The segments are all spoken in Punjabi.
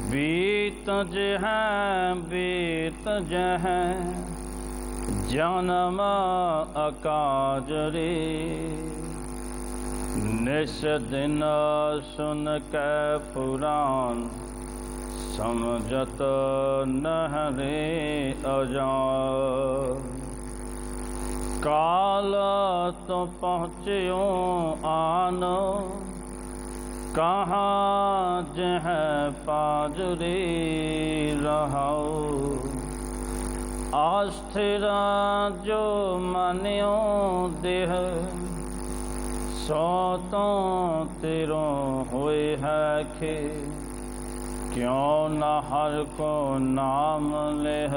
बीत जह बीत जह जन्म अकाज रे, निस दिन सुन कै पुराण समझत नहरे अजान। काल तो पहुँच्यो आन, कहाँ जह पाजरे रहाओ। आस्थिरा जो मान्यो देह, सो तो तेरो होए है खे। क्यों न हर को नाम लेह,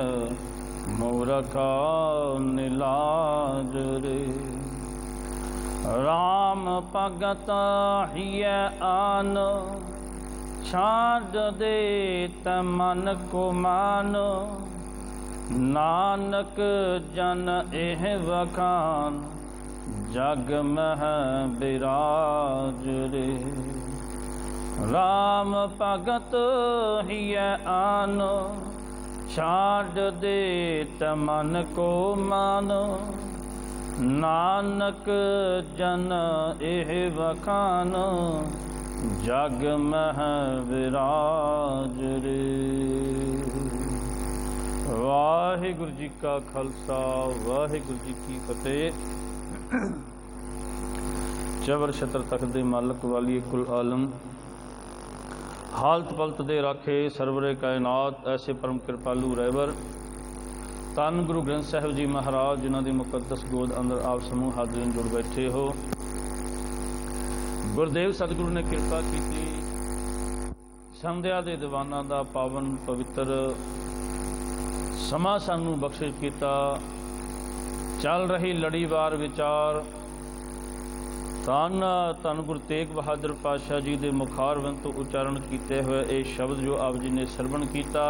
मूर्ख निलाज रे। राम भगत हिय आन, छाड़ दे मन को मान। नानक जन एह वखान, जग मह बिराज रे। राम भगत हिय आन, छाड़ दे मन को मान। नानक जन एह वखान, जग मह विराज रे। वाहिगुरु जी का खालसा, वाहिगुरु जी की फतेह। चबर छत्र तख्त दे मालक वाली कुल आलम, हालत पलत दे राखे सरवरे कायनात, ऐसे परम कृपालू रहबर धन गुरु ग्रंथ साहिब जी महाराज, जिन्हों की मुकद्दस गोद अंदर आप समूह हाजरीन जुड़ बैठे हो। गुरुदेव सतगुरु ने कृपा की, संध्या के दीवाना का पावन पवित्र समा सानू बख्शिश किया। चल रही लड़ीवार विचार धन धन गुरु तेग बहादुर पातशाह जी के मुखारविंद तो उच्चारण किए हुए ये शब्द जो आप जी ने सरवण किया।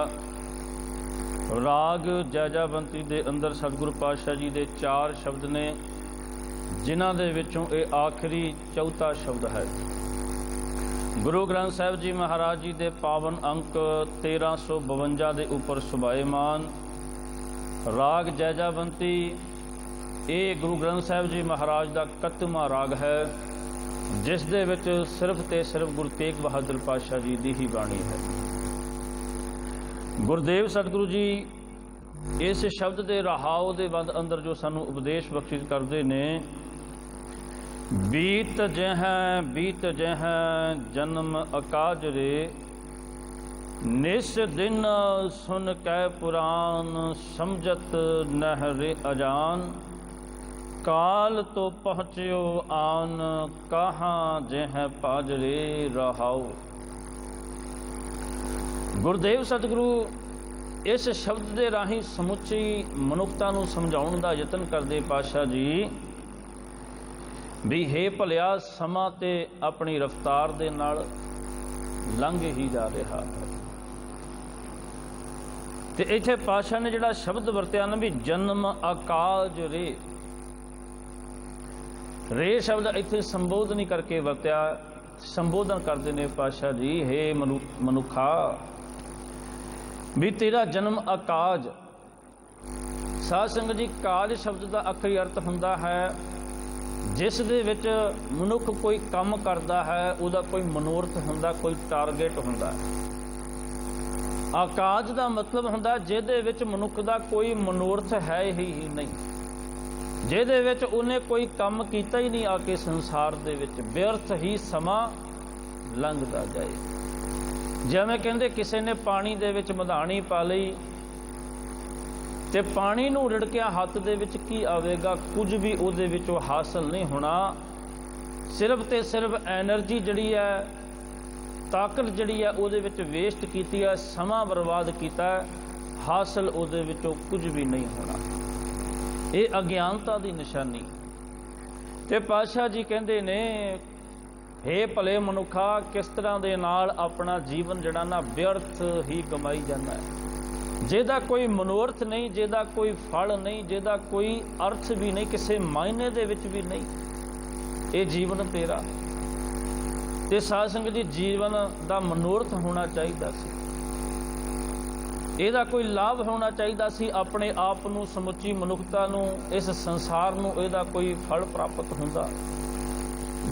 राग जैजाबंती दे अंदर सतगुरु पातशाह जी दे 4 शब्द ने, जिन्हां दे विचों ये आखिरी चौथा शब्द है। गुरु ग्रंथ साहिब जी महाराज जी दे पावन अंक 1352 दे उपर सुभाएमान। राग जैजाबंती ये गुरु ग्रंथ साहिब जी महाराज का 31वां राग है, जिस दे विच सिर्फ ते सिर्फ गुरु तेग बहादुर पातशाह जी की ही बाणी है। गुरुदेव सतगुरु जी इस शब्द के रहाव के बंद अंदर जो सानू उपदेश बख्शिश करते ने, बीत जह जन्म अकाज रे। निस दिन सुन कै पुराण, समझत नहरे अजान। काल तो पहुँच्यो आन, कहाँ जह पाजरे रहाओ। गुरुदेव सतगुरु इस शब्द के राही समुची मनुखता नूं समझाउण दा यतन करदे पातशाह जी भी हे भलिया समा ते अपनी रफ्तार दे नाल लंघ ही जा रहा है। ते इत्थे पातशाह ने जिहड़ा शब्द वरत्या ना भी जन्म अकाज रे, रे शब्द इत्थे संबोधन करके वरत्या। संबोधन करते ने पातशाह जी, हे मनुखा भी तेरा जन्म अकाज। साध संगत जी, काज शब्द का आखिरी अर्थ हुंदा है जिस दे विच मनुख कोई काम करता है, उहदा कोई मनोरथ हुंदा, कोई टारगेट हुंदा। आकाज का मतलब हुंदा जिहदे विच मनुख का कोई मनोरथ है ही नहीं, जिहदे विच उन्हें कोई काम कीता ही नहीं, आके संसार दे विच व्यर्थ ही समा लंघदा जाए। जिवें कहंदे किसी ने पानी दे विच मधाणी पा लई ते पानी नूं रिड़किया हत्थ दे विच की आवेगा, कुछ भी उहदे विचों हासिल नहीं होना। सिर्फ ते सिर्फ एनर्जी जिहड़ी है, ताकत जिहड़ी है उहदे विच वेस्ट कीती है, समा बर्बाद कीता है, हासिल उहदे विचों कुछ भी नहीं होना। ये अज्ञानता दी निशानी। ते पातशाह जी कहंदे ने, हे भले मनुखा, किस तरह दे नाल अपना जीवन जिहड़ा ना व्यर्थ ही गमाई जाता है, जिहदा कोई मनोरथ नहीं, जिहदा कोई फल नहीं, जिहदा कोई अर्थ भी नहीं, किसी मायने दे विच भी नहीं। ये जीवन तेरा ते साध संगत जी जीवन का मनोरथ होना चाहिए सी। ਇਹਦਾ ਕੋਈ ਲਾਭ ਹੋਣਾ ਚਾਹੀਦਾ ਸੀ ਆਪਣੇ ਆਪ ਨੂੰ, ਸਮੁੱਚੀ ਮਨੁੱਖਤਾ ਨੂੰ, ਇਸ ਸੰਸਾਰ ਨੂੰ ਇਹਦਾ ਕੋਈ ਫਲ ਪ੍ਰਾਪਤ ਹੁੰਦਾ।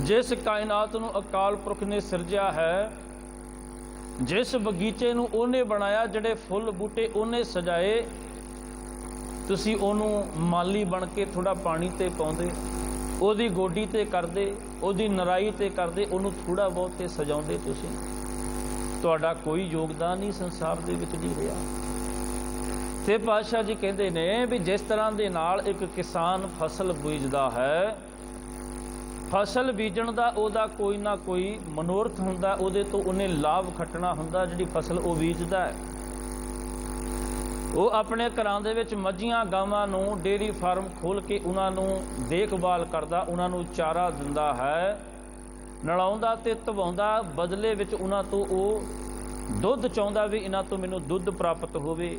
ਜਿਸ ਕਾਇਨਾਤ ਨੂੰ ਅਕਾਲ ਪੁਰਖ ਨੇ ਸਿਰਜਿਆ ਹੈ, ਜਿਸ ਬਗੀਚੇ ਨੂੰ ਉਹਨੇ ਬਣਾਇਆ, ਜਿਹੜੇ ਫੁੱਲ ਬੂਟੇ ਉਹਨੇ ਸਜਾਏ, ਤੁਸੀਂ ਉਹਨੂੰ ਮਾਲੀ ਬਣ ਕੇ ਥੋੜ੍ਹਾ ਪਾਣੀ 'ਤੇ ਪਾਉਂਦੇ, ਉਹਦੀ ਗੋਡੀ 'ਤੇ ਕਰਦੇ, ਉਹਦੀ ਨਰਾਈ 'ਤੇ ਕਰਦੇ, ਉਹਨੂੰ ਥੋੜ੍ਹਾ ਬਹੁਤ 'ਤੇ ਸਜਾਉਂਦੇ। ਤੁਸੀਂ ਤੁਹਾਡਾ ਕੋਈ ਯੋਗਦਾਨ ਨਹੀਂ ਸੰਸਾਰ ਦੇ ਵਿੱਚ ਨਹੀਂ ਰਿਹਾ। ਤੇ ਪਾਤਸ਼ਾਹ ਜੀ ਕਹਿੰਦੇ ਨੇ ਵੀ ਜਿਸ ਤਰ੍ਹਾਂ ਦੇ ਨਾਲ ਇੱਕ ਕਿਸਾਨ ਫਸਲ ਬੀਜਦਾ ਹੈ, ਫਸਲ ਬੀਜਣ ਦਾ ਉਹਦਾ ਕੋਈ ਨਾ ਕੋਈ ਮਨੋਰਥ ਹੁੰਦਾ, ਉਹਦੇ ਤੋਂ ਉਹਨੇ ਲਾਭ ਖੱਟਣਾ ਹੁੰਦਾ। ਜਿਹੜੀ ਫਸਲ ਉਹ ਬੀਜਦਾ ਹੈ, ਉਹ ਆਪਣੇ ਘਰਾਂ ਦੇ ਵਿੱਚ ਮੱਝੀਆਂ ਗਾਵਾਂ ਨੂੰ ਡੇਅਰੀ ਫਾਰਮ ਖੋਲ੍ਹ ਕੇ ਉਹਨਾਂ ਨੂੰ ਦੇਖਭਾਲ ਕਰਦਾ, ਉਹਨਾਂ ਨੂੰ ਚਾਰਾ ਦਿੰਦਾ ਹੈ, ਨਲਾਉਂਦਾ ਤੇ ਧਵਾਉਂਦਾ। ਬਦਲੇ ਵਿੱਚ ਉਹਨਾਂ ਤੋਂ ਉਹ ਦੁੱਧ ਚਾਹੁੰਦਾ ਵੀ ਇਹਨਾਂ ਤੋਂ ਮੈਨੂੰ ਦੁੱਧ ਪ੍ਰਾਪਤ ਹੋਵੇ।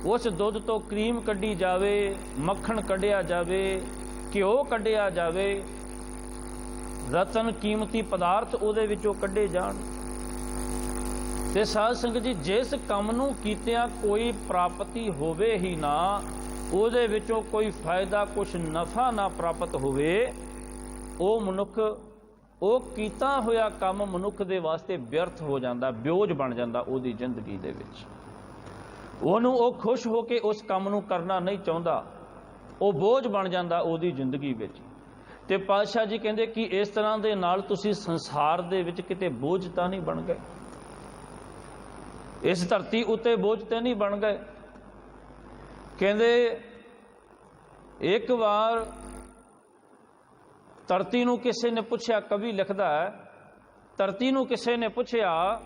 ਉਸ ਦੁੱਧ ਤੋਂ ਕਰੀਮ ਕੱਢੀ ਜਾਵੇ, ਮੱਖਣ ਕੱਢਿਆ ਜਾਵੇ, ਘਿਓ ਕੱਢਿਆ ਜਾਵੇ, ਰਤਨ ਕੀਮਤੀ ਪਦਾਰਥ ਉਹਦੇ ਵਿੱਚੋਂ ਕੱਢੇ ਜਾਣ। ਤੇ ਸਾਧ ਸੰਗਤ ਜੀ, ਜਿਸ ਕੰਮ ਨੂੰ ਕੀਤਿਆਂ ਕੋਈ ਪ੍ਰਾਪਤੀ ਹੋਵੇ ਹੀ ਨਾ, ਉਹਦੇ ਵਿੱਚੋਂ ਕੋਈ ਫਾਇਦਾ, ਕੁਛ ਨਫਾ ਨਾ ਪ੍ਰਾਪਤ ਹੋਵੇ, ਉਹ ਮਨੁੱਖ, ਉਹ ਕੀਤਾ ਹੋਇਆ ਕੰਮ ਮਨੁੱਖ ਦੇ ਵਾਸਤੇ ਵਿਅਰਥ ਹੋ ਜਾਂਦਾ, ਬਿਓਝ ਬਣ ਜਾਂਦਾ ਉਹਦੀ ਜ਼ਿੰਦਗੀ ਦੇ ਵਿੱਚ। ਉਹਨੂੰ ਉਹ ਖੁਸ਼ ਹੋ ਕੇ ਉਸ ਕੰਮ ਨੂੰ ਕਰਨਾ ਨਹੀਂ ਚਾਹੁੰਦਾ, ਉਹ ਬੋਝ ਬਣ ਜਾਂਦਾ ਉਹਦੀ ਜ਼ਿੰਦਗੀ ਵਿੱਚ। ਤੇ ਪਾਤਸ਼ਾਹ ਜੀ ਕਹਿੰਦੇ ਕਿ ਇਸ ਤਰ੍ਹਾਂ ਦੇ ਨਾਲ ਤੁਸੀਂ ਸੰਸਾਰ ਦੇ ਵਿੱਚ ਕਿਤੇ ਬੋਝ ਤਾਂ ਨਹੀਂ ਬਣ ਗਏ, ਇਸ ਧਰਤੀ ਉੱਤੇ ਬੋਝ ਤੇ ਨਹੀਂ ਬਣ ਗਏ। ਕਹਿੰਦੇ ਇੱਕ ਵਾਰ ਧਰਤੀ ਨੂੰ ਕਿਸੇ ਨੇ ਪੁੱਛਿਆ, ਕਵੀ ਲਿਖਦਾ ਹੈ, ਧਰਤੀ ਨੂੰ ਕਿਸੇ ਨੇ ਪੁੱਛਿਆ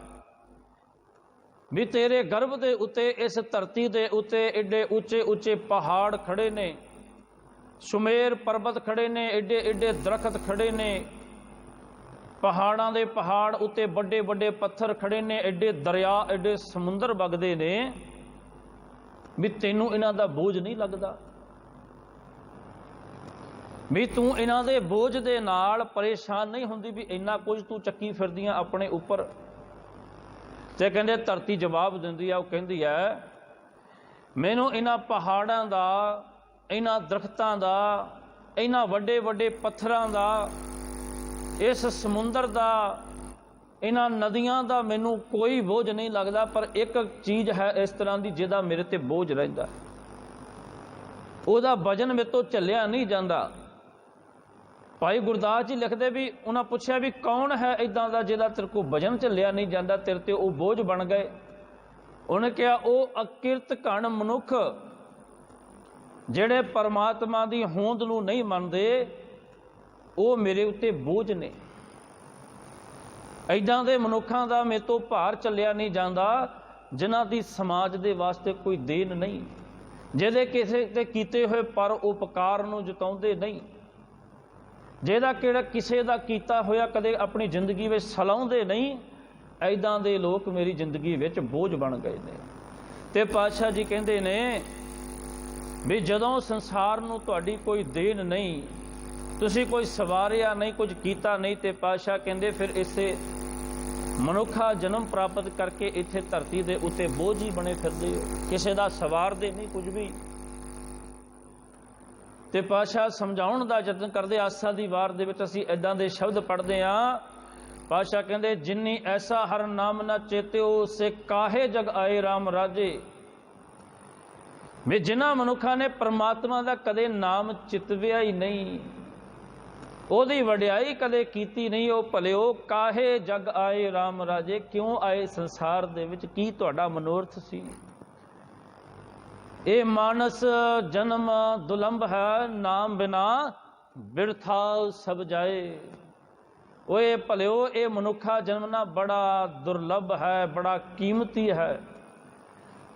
ਵੀ ਤੇਰੇ ਗਰਭ ਦੇ ਉੱਤੇ, ਇਸ ਧਰਤੀ ਦੇ ਉੱਤੇ ਏਡੇ ਉੱਚੇ ਉੱਚੇ ਪਹਾੜ ਖੜੇ ਨੇ, ਸੁਮੇਰ ਪਰਬਤ ਖੜੇ ਨੇ, ਏਡੇ ਏਡੇ ਦਰਖਤ ਖੜੇ ਨੇ, ਪਹਾੜਾਂ ਦੇ ਪਹਾੜ ਉੱਤੇ ਵੱਡੇ ਵੱਡੇ ਪੱਥਰ ਖੜੇ ਨੇ, ਏਡੇ ਦਰਿਆ, ਏਡੇ ਸਮੁੰਦਰ ਵਗਦੇ ਨੇ, ਵੀ ਤੈਨੂੰ ਇਹਨਾਂ ਦਾ ਬੋਝ ਨਹੀਂ ਲੱਗਦਾ, ਵੀ ਤੂੰ ਇਹਨਾਂ ਦੇ ਬੋਝ ਦੇ ਨਾਲ ਪਰੇਸ਼ਾਨ ਨਹੀਂ ਹੁੰਦੀ, ਵੀ ਇੰਨਾ ਕੁਝ ਤੂੰ ਚੱਕੀ ਫਿਰਦੀਆਂ ਆਪਣੇ ਉੱਪਰ। ਤੇ ਕਹਿੰਦੇ ਧਰਤੀ ਜਵਾਬ ਦਿੰਦੀ ਆ, ਉਹ ਕਹਿੰਦੀ ਹੈ ਮੈਨੂੰ ਇਹਨਾਂ ਪਹਾੜਾਂ ਦਾ, ਇਹਨਾਂ ਦਰਖਤਾਂ ਦਾ, ਇਹਨਾਂ ਵੱਡੇ ਵੱਡੇ ਪੱਥਰਾਂ ਦਾ, ਇਸ ਸਮੁੰਦਰ ਦਾ, ਇਹਨਾਂ ਨਦੀਆਂ ਦਾ ਮੈਨੂੰ ਕੋਈ ਬੋਝ ਨਹੀਂ ਲੱਗਦਾ, ਪਰ ਇੱਕ ਚੀਜ਼ ਹੈ ਇਸ ਤਰ੍ਹਾਂ ਦੀ ਜਿਹਦਾ ਮੇਰੇ ਤੇ ਬੋਝ ਰਹਿੰਦਾ, ਉਹਦਾ ਵਜਨ ਮੇਰੇ ਤੋਂ ਝੱਲਿਆ ਨਹੀਂ ਜਾਂਦਾ। ਭਾਈ ਗੁਰਦਾਸ ਜੀ ਲਿਖਦੇ ਵੀ ਉਹਨਾਂ ਪੁੱਛਿਆ ਵੀ ਕੌਣ ਹੈ ਇੱਦਾਂ ਦਾ ਜਿਹਦਾ ਤੇਰੇ ਕੋਲ ਵਜਨ ਝੱਲਿਆ ਨਹੀਂ ਜਾਂਦਾ, ਤੇਰੇ ਤੇ ਉਹ ਬੋਝ ਬਣ ਗਏ। ਉਹਨੇ ਕਿਹਾ ਉਹ ਅਕਿਰਤ ਘਣ ਮਨੁੱਖ ਜਿਹੜੇ ਪਰਮਾਤਮਾ ਦੀ ਹੋਂਦ ਨੂੰ ਨਹੀਂ ਮੰਨਦੇ, ਉਹ ਮੇਰੇ ਉੱਤੇ ਬੋਝ ਨੇ। ਇੱਦਾਂ ਦੇ ਮਨੁੱਖਾਂ ਦਾ ਮੇਰੇ ਤੋਂ ਭਾਰ ਚੱਲਿਆ ਨਹੀਂ ਜਾਂਦਾ, ਜਿਨ੍ਹਾਂ ਦੀ ਸਮਾਜ ਦੇ ਵਾਸਤੇ ਕੋਈ ਦੇਣ ਨਹੀਂ, ਜਿਹਦੇ ਕਿਸੇ ਤੇ ਕੀਤੇ ਹੋਏ ਪਰ ਉਪਕਾਰ ਨੂੰ ਜਤਾਉਂਦੇ ਨਹੀਂ, ਜਿਹਦਾ ਕਿਹੜਾ ਕਿਸੇ ਦਾ ਕੀਤਾ ਹੋਇਆ ਕਦੇ ਆਪਣੀ ਜ਼ਿੰਦਗੀ ਵਿੱਚ ਸਲਾਉਂਦੇ ਨਹੀਂ। ਇੱਦਾਂ ਦੇ ਲੋਕ ਮੇਰੀ ਜ਼ਿੰਦਗੀ ਵਿੱਚ ਬੋਝ ਬਣ ਗਏ ਨੇ। ਤੇ ਪਾਤਸ਼ਾਹ ਜੀ ਕਹਿੰਦੇ ਨੇ ਵੀ ਜਦੋਂ ਸੰਸਾਰ ਨੂੰ ਤੁਹਾਡੀ ਕੋਈ ਦੇਣ ਨਹੀਂ, ਤੁਸੀਂ ਕੋਈ ਸਵਾਰਿਆ ਨਹੀਂ, ਕੁਝ ਕੀਤਾ ਨਹੀਂ, ਤੇ ਪਾਤਸ਼ਾਹ ਕਹਿੰਦੇ ਫਿਰ ਇਸੇ ਮਨੁੱਖਾ ਜਨਮ ਪ੍ਰਾਪਤ ਕਰਕੇ ਇੱਥੇ ਧਰਤੀ ਦੇ ਉੱਤੇ ਬੋਝ ਹੀ ਬਣੇ ਫਿਰਦੇ ਹੋ, ਕਿਸੇ ਦਾ ਸਵਾਰਦੇ ਨਹੀਂ ਕੁਝ ਵੀ। ਤੇ ਪਾਤਸ਼ਾਹ ਸਮਝਾਉਣ ਦਾ ਯਤਨ ਕਰਦੇ। ਆਸਾ ਦੀ ਵਾਰ ਦੇ ਵਿੱਚ ਅਸੀਂ ਇੱਦਾਂ ਦੇ ਸ਼ਬਦ ਪੜ੍ਹਦੇ ਹਾਂ। ਪਾਤਸ਼ਾਹ ਕਹਿੰਦੇ ਜਿਨੀ ਐਸਾ ਹਰ ਨਾਮ ਨਾ ਚੇਤਿਓ, ਸੇ ਕਾਹੇ ਜਗ ਆਏ ਰਾਮ ਰਾਜੇ। ਵੀ ਜਿਨ੍ਹਾਂ ਮਨੁੱਖਾਂ ਨੇ ਪਰਮਾਤਮਾ ਦਾ ਕਦੇ ਨਾਮ ਚਿਤਵਿਆ ਹੀ ਨਹੀਂ, ਉਹਦੀ ਵਡਿਆਈ ਕਦੇ ਕੀਤੀ ਨਹੀਂ, ਉਹ ਭਲਿਓ ਕਾਹੇ ਜਗ ਆਏ ਰਾਮ ਰਾਜੇ, ਕਿਉਂ ਆਏ ਸੰਸਾਰ ਦੇ ਵਿੱਚ, ਕੀ ਤੁਹਾਡਾ ਮਨੋਰਥ ਸੀ। ਇਹ ਮਾਨਸ ਜਨਮ ਦੁਲੰਭ ਹੈ, ਨਾਮ ਬਿਨਾ ਬਿਰਥਾ ਸਭ ਜਾਏ। ਓਏ ਭਲਿਓ ਇਹ ਮਨੁੱਖਾ ਜਨਮਣਾ ਬੜਾ ਦੁਰਲਭ ਹੈ, ਬੜਾ ਕੀਮਤੀ ਹੈ,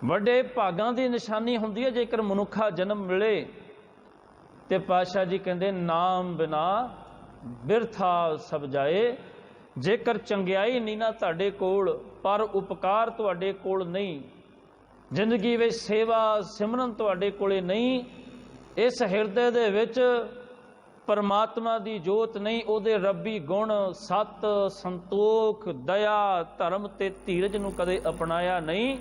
ਵੱਡੇ ਭਾਗਾਂ ਦੀ ਨਿਸ਼ਾਨੀ ਹੁੰਦੀ ਹੈ ਜੇਕਰ ਮਨੁੱਖਾ ਜਨਮ ਮਿਲੇ। ਤੇ ਪਾਤਸ਼ਾਹ ਜੀ ਕਹਿੰਦੇ ਨਾਮ ਬਿਨਾ ਬਿਰਥਾ ਸਭ ਜਾਏ। ਜੇਕਰ ਚੰਗਿਆਈ ਨਹੀਂ ਨਾ ਤੁਹਾਡੇ ਕੋਲ, ਪਰ ਉਪਕਾਰ ਤੁਹਾਡੇ ਕੋਲ ਨਹੀਂ, ਜ਼ਿੰਦਗੀ ਵਿੱਚ ਸੇਵਾ ਸਿਮਰਨ ਤੁਹਾਡੇ ਕੋਲੇ ਨਹੀਂ, ਇਸ ਹਿਰਦੇ ਦੇ ਵਿੱਚ ਪਰਮਾਤਮਾ ਦੀ ਜੋਤ ਨਹੀਂ, ਉਹਦੇ ਰੱਬੀ ਗੁਣ ਸਤ ਸੰਤੋਖ ਦਇਆ ਧਰਮ ਤੇ ਧੀਰਜ ਨੂੰ ਕਦੇ ਅਪਣਾਇਆ ਨਹੀਂ,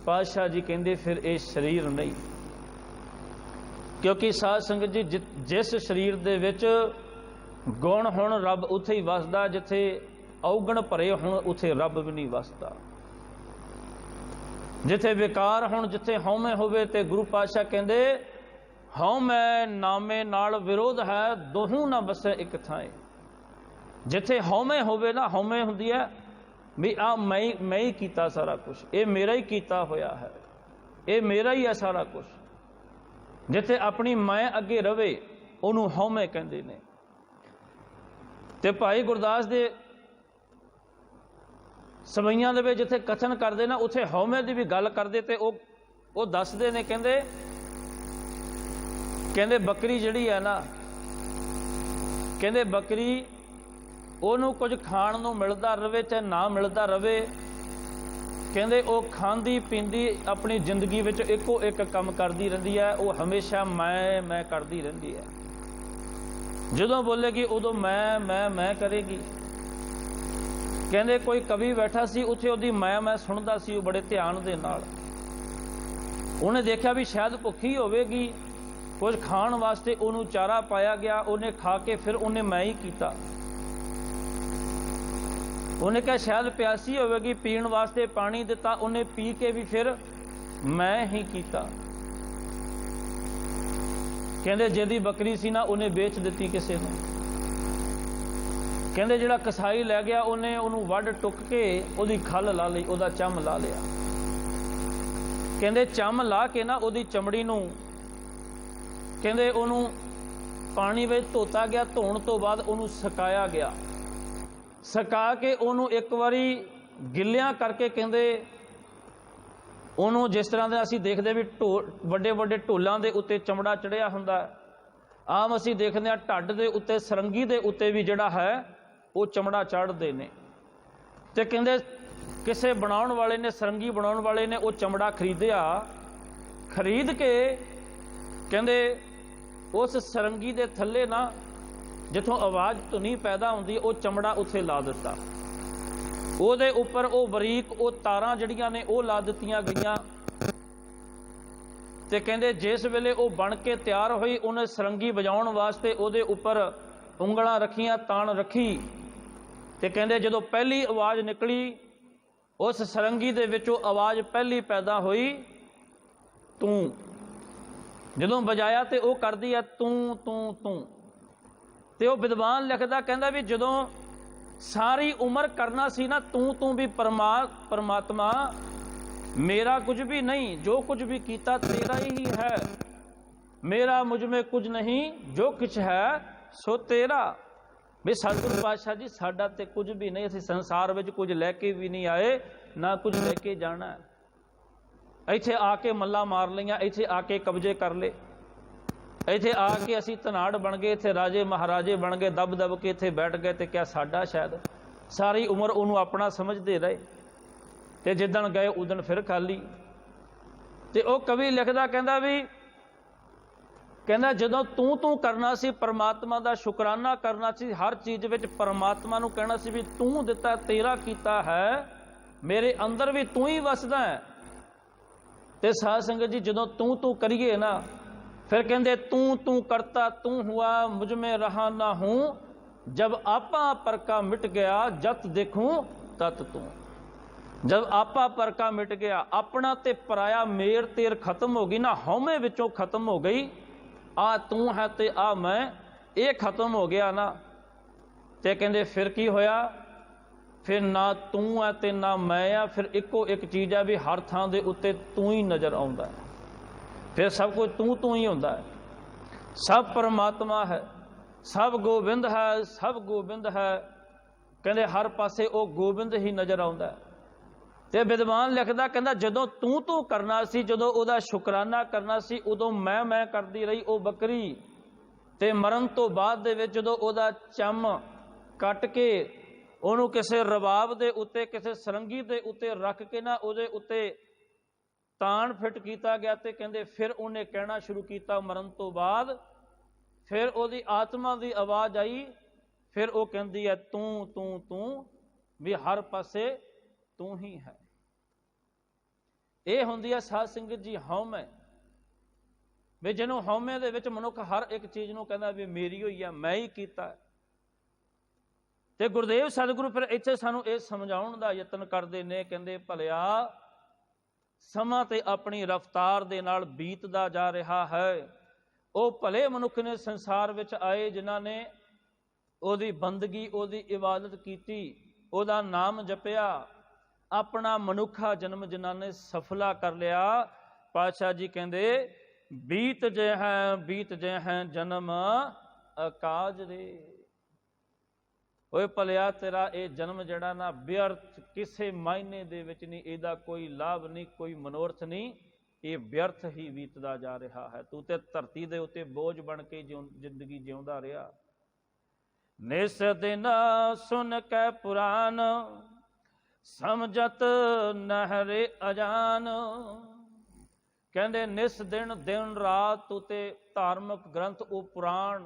पातशाह जी कहते फिर ये शरीर नहीं, क्योंकि साध संगत जी जिस शरीर दे विच गुण हुण रब उत्थे ही वसदा, जिथे औगण भरे हुण उत्थे रब भी नहीं वसदा। जिथे विकार हुण, जिथे हौमे होवे ते गुरु पातशाह कहते हौमे नामे नाल विरोध है, दोहू ना बसे एक थाए। जिथे हौमे होवे ना, हौमे हुंदी है भी आ मैं ही कीता सारा कुछ, ये मेरा ही कीता होया है, ये मेरा ही है सारा कुछ। जिथे अपनी मैं अगे रवे उन्होंने हौमे कहते ने। ते भाई गुरदास दे सवैयां दे विच जिथे कथन करते ना, उत्थे हौमे की भी गल करते ते वो दसदे ने, कहते बकरी जिहड़ी है ना, कहते बकरी ਉਹਨੂੰ कुछ खाण ਨੂੰ मिलता रहे चाहे ना मिलता रहे, कहते वो खांदी पींदी अपनी जिंदगी विच इको एक काम करती रहिंदी है, वो हमेशा मैं करती रहिंदी है। जदों बोलेगी उदों मैं करेगी। कहते कोई कवि बैठा सी, उत्थे उहदी मैं सुनदा सी बड़े ध्यान दे नाल। उन्हें देखा भी शायद भुखी होवेगी, कुछ खाण वास्ते उहनूं चारा पाया गया, उन्हें खा के फिर उन्हें मैं ही कीता। उन्हें कहा शायद प्यासी होवेगी, पीण वास्ते पानी दिता, उन्हें पी के भी फिर मैं ही कीता। कहते जिहदी बकरी सी ना, उन्हें बेच दिती किसी ने। कहते जिहड़ा कसाई लै गया, उन्हें उन्होंने वढ टुक के उहदी खल ला लई, उहदा चम ला लिया। कहते चम ला के ना उहदी चमड़ी नूं कहते उन्होंने पानी विच धोता गया, धोण तो बाद उन्होंने सुकाया गया। सुका के उन्होंने एक बारी गिलिया करके कहते उन्होंने जिस तरह से असीं देखते भी वड्डे वड्डे ढोलों के उत्ते चमड़ा चढ़िया हुंदा, आम असीं देखते हैं ढड्ड के उत्ते सरंगी के उत्ते भी जिहड़ा है वो चमड़ा चढ़ते ने। ते कहते किसी बनाउण वाले ने, सरंगी बनाउण वाले ने वो चमड़ा खरीदिया, खरीद के कहते उस सरंगी के थल्ले ना जिथों आवाज़ धुनी पैदा होंदी, वो चमड़ा उत्थे ला दिता। ਉਹਦੇ ਉੱਪਰ ਉਹ ਬਰੀਕ ਉਹ ਤਾਰਾਂ ਜਿਹੜੀਆਂ ਨੇ ਉਹ ਲਾ ਦਿੱਤੀਆਂ ਗਈਆਂ ਤੇ ਕਹਿੰਦੇ ਜਿਸ ਵੇਲੇ ਉਹ ਬਣ ਕੇ ਤਿਆਰ ਹੋਈ ਉਹਨੇ ਸਰੰਗੀ ਵਜਾਉਣ ਵਾਸਤੇ ਉਹਦੇ ਉੱਪਰ ਉਂਗਲਾਂ ਰੱਖੀਆਂ, ਤਾਣ ਰੱਖੀ ਤੇ ਕਹਿੰਦੇ ਜਦੋਂ ਪਹਿਲੀ ਆਵਾਜ਼ ਨਿਕਲੀ उस सरंगी दे विचों आवाज़ पहली पैदा हुई तू, जदों बजाया तो वह करदी है तू तू तू। तो वह विद्वान लिखदा कहंदा भी जदों सारी उम्र करना सी ना तू तू भी परमात्मा मेरा कुछ भी नहीं, जो कुछ भी कीता तेरा ही है, मेरा मुझ में कुछ नहीं, जो कुछ है सो तेरा। भी सतगुरु पातशाह जी साडा ते कुछ भी नहीं, असीं संसार विच कुछ लैके भी नहीं आए ना कुछ लैके जाना है। इत्थे आके मल्ला मार लईआं, इत्थे आके कब्जे कर ले, इत्थे आके असीं धनाड़ बन गए, इत्थे राजे महाराजे बन गए, दब दब के इत्थे बैठ गए। तो क्या साडा शायद सारी उम्र उन्होंने अपना समझते रहे ते जिदन गए उदन फिर खाली। ते ओ कवि लिखदा कहंदा भी कहना जदों तू तू करना सी परमात्मा दा शुकराना करना सी, हर चीज़ विच परमात्मा नूं कहना सी भी तू दिता तेरा कीता है, मेरे अंदर भी तू ही वसदा है। ते साध संगत जी जदों तू तू करिए ना फिर कहंदे तू तू करता तू हुआ मुझ में रहा ना हूं, जब आपा पर का मिट गया जत देखूं तत तू। जब आपा पर का मिट गया, अपना ते पराया मेर तेर खत्म हो गई ना, हौमे विचों खत्म हो गई, आ तू है ते आ मैं, ये खत्म हो गया ना। ते कहंदे फिर की होया, फिर ना तू है ते ना मैं आ, फिर इको एक चीज़ है भी हर थां दे उत्ते तू ही नज़र आउंदा है, फिर सब कुछ तू ही होंदा है, सब परमात्मा है, सब गोबिंद है, सब गोबिंद है। कहंदे हर पासे वो गोबिंद ही नज़र आउंदा है। ते विद्वान लिखदा कहंदा जदों तू तू करना सी, जदों उहदा शुकराना करना सी, उदों मैं करदी रही ओ बकरी। ते मरण तो बाद दे विच जदों उहदा चम कट के उहनूं किसे रबाब दे उत्ते किसे सरंगी दे उत्ते रख के ना उहदे उत्ते ताण फिट कीता गया, ते कहंदे फिर उहने कहना शुरू कीता मरण तो बाद, फिर उहदी आत्मा दी आवाज़ आई, फिर वो कहंदी है तू तू तू, भी हर पासे तू ही है। ਇਹ ਹੁੰਦੀ ਹੈ ਸਾਧ ਸੰਗਤ ਜੀ ਹਉਮੈ। ਵੀ ਜਿਹਨੂੰ ਹਉਮੈ ਦੇ ਵਿੱਚ ਮਨੁੱਖ ਹਰ ਇੱਕ ਚੀਜ਼ ਨੂੰ ਕਹਿੰਦਾ ਵੀ ਮੇਰੀ ਹੋਈ ਆ, ਮੈਂ ਹੀ ਕੀਤਾ। ਤੇ ਗੁਰਦੇਵ ਸਤਿਗੁਰੂ ਫਿਰ ਇੱਥੇ ਸਾਨੂੰ ਇਹ ਸਮਝਾਉਣ ਦਾ ਯਤਨ ਕਰਦੇ ਨੇ, ਕਹਿੰਦੇ ਭਲਿਆ ਸਮਾਂ ਤੇ ਆਪਣੀ ਰਫ਼ਤਾਰ ਦੇ ਨਾਲ ਬੀਤਦਾ ਜਾ ਰਿਹਾ ਹੈ। ਉਹ ਭਲੇ ਮਨੁੱਖ ਨੇ ਸੰਸਾਰ ਵਿੱਚ ਆਏ ਜਿਨ੍ਹਾਂ ਨੇ ਉਹਦੀ ਬੰਦਗੀ, ਉਹਦੀ ਇਬਾਦਤ ਕੀਤੀ, ਉਹਦਾ ਨਾਮ ਜਪਿਆ, ਆਪਣਾ ਮਨੁੱਖਾ ਜਨਮ ਜਿਨ੍ਹਾਂ ਨੇ ਸਫਲਾ ਕਰ ਲਿਆ। ਪਾਤਸ਼ਾਹ ਜੀ ਕਹਿੰਦੇ ਬੀਤ ਜੇ ਹੈ ਜਨਮ ਅਕਾਜ ਰੇ। ਓਏ ਭਲਿਆ ਤੇਰਾ ਇਹ ਜਨਮ ਜਿਹੜਾ ਨਾ ਵਿਅਰਥ, ਕਿਸੇ ਮਾਇਨੇ ਦੇ ਵਿੱਚ ਨਹੀਂ, ਇਹਦਾ ਕੋਈ ਲਾਭ ਨਹੀਂ, ਕੋਈ ਮਨੋਰਥ ਨਹੀਂ, ਇਹ ਵਿਅਰਥ ਹੀ ਬੀਤਦਾ ਜਾ ਰਿਹਾ ਹੈ। ਤੂੰ ਤੇ ਧਰਤੀ ਦੇ ਉੱਤੇ ਬੋਝ ਬਣ ਕੇ ਜ਼ਿੰਦਗੀ ਜਿਉਂਦਾ ਰਿਹਾ। ਨਿਸ ਦਿਨ ਸੁਨ ਕੈ ਪੁਰਾਨ ਸਮਝਤ ਨਹਰੇ ਅਜਾਨ। ਕਹਿੰਦੇ ਨਿਸ ਦਿਨ, ਦਿਨ ਰਾਤ ਤੂੰ ਤੇ ਧਾਰਮਿਕ ਗ੍ਰੰਥ, ਉਹ ਪੁਰਾਣ,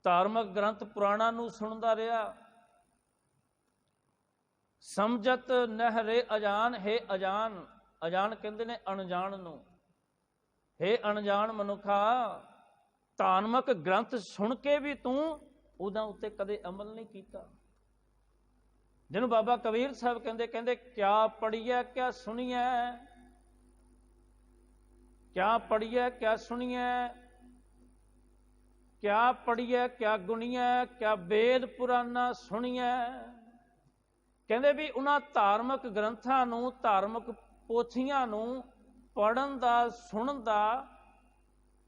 ਧਾਰਮਿਕ ਗ੍ਰੰਥ ਪੁਰਾਣਾਂ ਨੂੰ ਸੁਣਦਾ ਰਿਹਾ। ਸਮਝਤ ਨਹਰੇ ਅਜਾਨ, ਹੈ ਅਜਾਨ, ਅਜਾਨ ਕਹਿੰਦੇ ਨੇ ਅਣਜਾਣ ਨੂੰ। ਹੈ ਅਣਜਾਣ ਮਨੁੱਖਾ, ਧਾਰਮਿਕ ਗ੍ਰੰਥ ਸੁਣ ਕੇ ਵੀ ਤੂੰ ਉਹਦਾ ਉੱਤੇ ਕਦੇ ਅਮਲ ਨਹੀਂ ਕੀਤਾ। ਜਿਹਨੂੰ ਬਾਬਾ ਕਬੀਰ ਸਾਹਿਬ ਕਹਿੰਦੇ ਕਿਆ ਪੜੀਐ ਕਿਆ ਸੁਣੀਐ, ਕਿਆ ਪੜੀਐ ਕਿਆ ਸੁਣੀਐ, ਕਿਆ ਪੜੀਐ ਕਿਆ ਗੁਣੀਐ, ਕਿਆ ਵੇਦ ਪੁਰਾਨਾ ਸੁਣੀਐ। ਕਹਿੰਦੇ ਵੀ ਉਹਨਾਂ ਧਾਰਮਿਕ ਗ੍ਰੰਥਾਂ ਨੂੰ, ਧਾਰਮਿਕ ਪੋਥੀਆਂ ਨੂੰ ਪੜ੍ਹਨ ਦਾ, ਸੁਣਨ ਦਾ,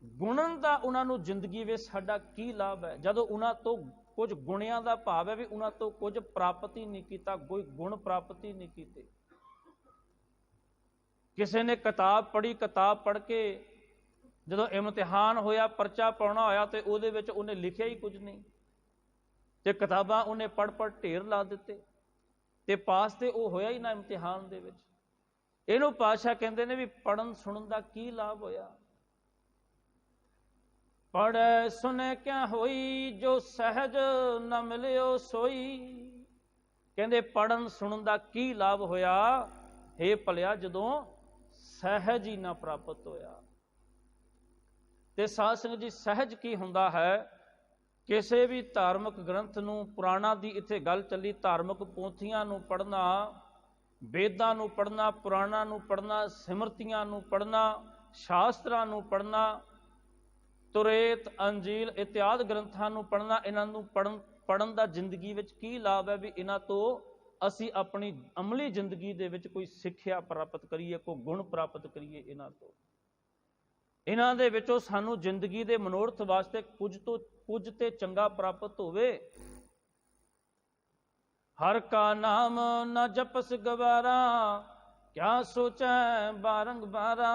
ਗੁਣਨ ਦਾ ਉਹਨਾਂ ਨੂੰ ਜ਼ਿੰਦਗੀ ਵਿੱਚ ਸਾਡਾ ਕੀ ਲਾਭ ਹੈ, ਜਦੋਂ ਉਹਨਾਂ ਤੋਂ ਕੁਝ ਗੁਣਿਆਂ ਦਾ ਭਾਵ ਹੈ ਵੀ ਉਹਨਾਂ ਤੋਂ ਕੁਝ ਪ੍ਰਾਪਤ ਹੀ ਨਹੀਂ ਕੀਤਾ, ਕੋਈ ਗੁਣ ਪ੍ਰਾਪਤ ਹੀ ਨਹੀਂ ਕੀਤੇ। ਕਿਸੇ ਨੇ ਕਿਤਾਬ ਪੜ੍ਹੀ, ਕਿਤਾਬ ਪੜ੍ਹ ਕੇ ਜਦੋਂ ਇਮਤਿਹਾਨ ਹੋਇਆ, ਪਰਚਾ ਪਾਉਣਾ ਹੋਇਆ, ਤੇ ਉਹਦੇ ਵਿੱਚ ਉਹਨੇ ਲਿਖਿਆ ਹੀ ਕੁਝ ਨਹੀਂ, ਤੇ ਕਿਤਾਬਾਂ ਉਹਨੇ ਪੜ੍ਹ ਢੇਰ ਲਾ ਦਿੱਤੇ, ਤੇ ਪਾਸ ਤੇ ਉਹ ਹੋਇਆ ਹੀ ਨਾ ਇਮਤਿਹਾਨ ਦੇ ਵਿੱਚ। ਇਹਨੂੰ ਪਾਤਸ਼ਾਹ ਕਹਿੰਦੇ ਨੇ ਵੀ ਪੜ੍ਹਨ ਸੁਣਨ ਦਾ ਕੀ ਲਾਭ ਹੋਇਆ। ਪੜ੍ਹੈ ਸੁਣੈ ਕਿਆ ਹੋਈ, ਜੋ ਸਹਿਜ ਨਾ ਮਿਲਿਓ ਸੋਈ। ਕਹਿੰਦੇ ਪੜ੍ਹਨ ਸੁਣਨ ਦਾ ਕੀ ਲਾਭ ਹੋਇਆ, ਹੇ ਭਲਿਆ ਜਦੋਂ ਸਹਿਜ ਹੀ ਨਾ ਪ੍ਰਾਪਤ ਹੋਇਆ। ਤੇ ਸਾਧ ਸੰਗਤ ਜੀ ਸਹਿਜ ਕੀ ਹੁੰਦਾ ਹੈ? ਕਿਸੇ ਵੀ ਧਾਰਮਿਕ ਗ੍ਰੰਥ ਨੂੰ, ਪੁਰਾਣਾ ਦੀ ਇੱਥੇ ਗੱਲ ਚੱਲੀ, ਧਾਰਮਿਕ ਪੋਥੀਆਂ ਨੂੰ ਪੜ੍ਹਨਾ, ਵੇਦਾਂ ਨੂੰ ਪੜ੍ਹਨਾ, ਪੁਰਾਣਾਂ ਨੂੰ ਪੜ੍ਹਨਾ, ਸਿਮਰਤੀਆਂ ਨੂੰ ਪੜ੍ਹਨਾ, ਸ਼ਾਸਤਰਾਂ ਨੂੰ ਪੜ੍ਹਨਾ, ਤੁਰੇਤ, ਅੰਜੀਲ ਇਤਿਆਦਿ ਗ੍ਰੰਥਾਂ ਨੂੰ ਪੜ੍ਹਨਾ, ਇਹਨਾਂ ਨੂੰ ਪੜ੍ਹਨ ਦਾ ਜ਼ਿੰਦਗੀ ਵਿੱਚ ਕੀ ਲਾਭ ਹੈ? ਵੀ ਇਹਨਾਂ ਤੋਂ ਅਸੀਂ ਆਪਣੀ ਅਮਲੀ ਜ਼ਿੰਦਗੀ ਦੇ ਵਿੱਚ ਕੋਈ ਸਿੱਖਿਆ ਪ੍ਰਾਪਤ ਕਰੀਏ, ਕੋਈ ਗੁਣ ਪ੍ਰਾਪਤ ਕਰੀਏ। ਇਹਨਾਂ ਤੋਂ, ਇਹਨਾਂ ਦੇ ਵਿੱਚੋਂ ਸਾਨੂੰ ਜ਼ਿੰਦਗੀ ਦੇ ਮਨੋਰਥ ਵਾਸਤੇ ਕੁਝ ਤੇ ਚੰਗਾ ਪ੍ਰਾਪਤ ਹੋਵੇ। ਹਰ ਕਾ ਨਾਮ ਨਾ ਜਪਸ ਗਵਾਰਾ, ਕਿਆ ਸੋਚੈ ਬਾਰੰਬਾਰਾ।